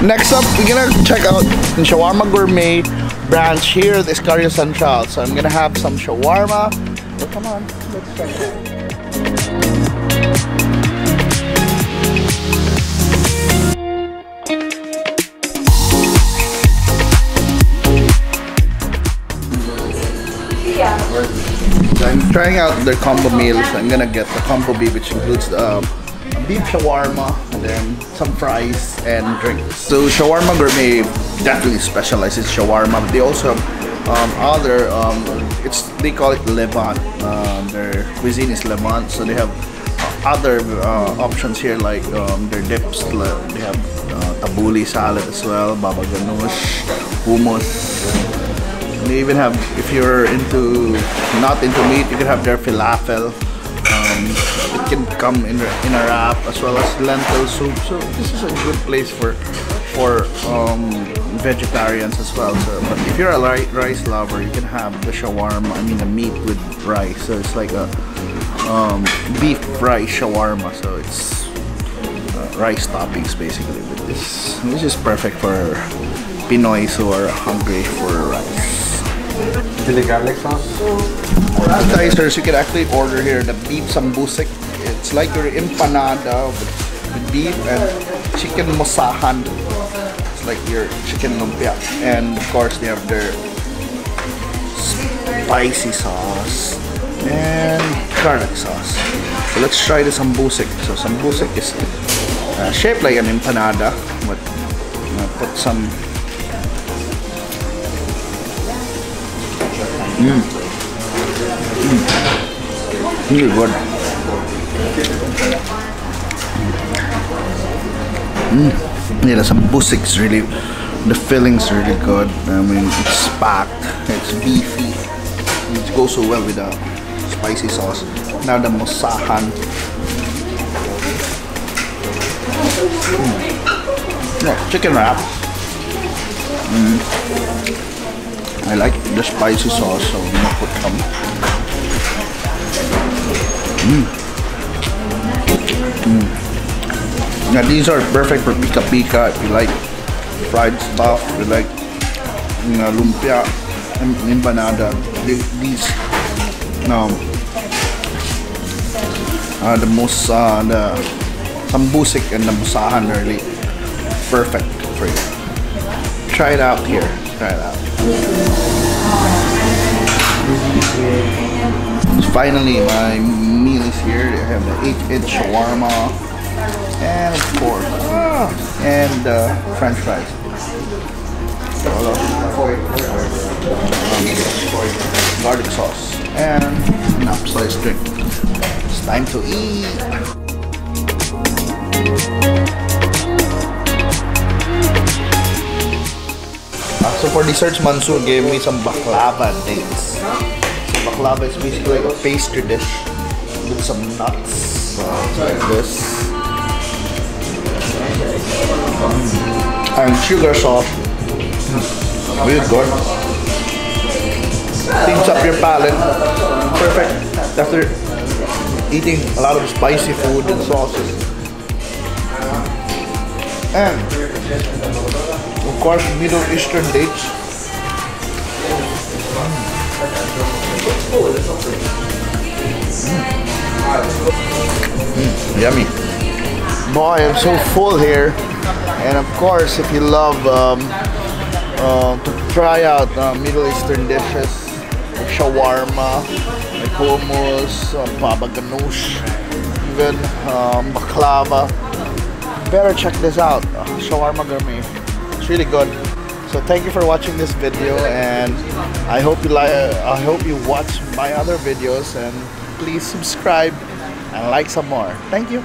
Next up, we're gonna check out the Shawarma Gourmet branch here at Escario Central. So I'm gonna have some shawarma. Oh, come on, let's check it out. So I'm trying out their combo meals. I'm gonna get the combo beef, which includes beef shawarma and then some fries and drinks. So Shawarma Gourmet definitely specializes in shawarma, but they also have other they call it Levant. Their cuisine is Levant, so they have other options here like their dips. They have tabbouleh salad as well, ghanoush, hummus. They even have, if you're not into meat, you can have their falafel. It can come in a wrap, as well as lentil soup. So this is a good place for vegetarians as well. So, but if you're a rice lover, you can have the shawarma. I mean, the meat with rice. So it's like a beef rice shawarma. So it's rice toppings basically. But this is perfect for Pinoys who are hungry for rice. Chili garlic sauce. Appetizers, you can actually order here the beef Sambosik. It's like your empanada with beef and chicken mosahan. It's like your chicken lumpia. And of course they have their spicy sauce and garlic sauce. So let's try the Sambosik. So Sambosik is shaped like an empanada, but put some really good. Yeah, the Sambosik is really, the filling's really good. I mean, it's packed, it's beefy. It goes so well with the spicy sauce. Now the mosahan. Yeah, chicken wrap. I like the spicy sauce, so I'm gonna put some. Now these are perfect for pika pika if you like fried stuff, if you like lumpia, empanada. These the Sambosik and the mosahan are really perfect for you. Try it out here. Try it out. So finally, my meal is here. I have the 8-inch shawarma, and of course, and French fries. Garlic sauce and an upsized drink. It's time to eat. So for desserts, Mansoor gave me some baklava dates. So baklava is basically like a pastry dish with some nuts, like this, and sugar sauce. Really good. Cleans up your palate. Perfect after eating a lot of spicy food and sauces. And of course, Middle Eastern dates. Yummy. Boy, I'm so full here. And of course, if you love to try out Middle Eastern dishes, like shawarma, like hummus, ghanoush, even baklava, better check this out. Shawarma Gourmet. It's really good. So thank you for watching this video, and I hope you watch my other videos, and please subscribe and like some more. Thank you.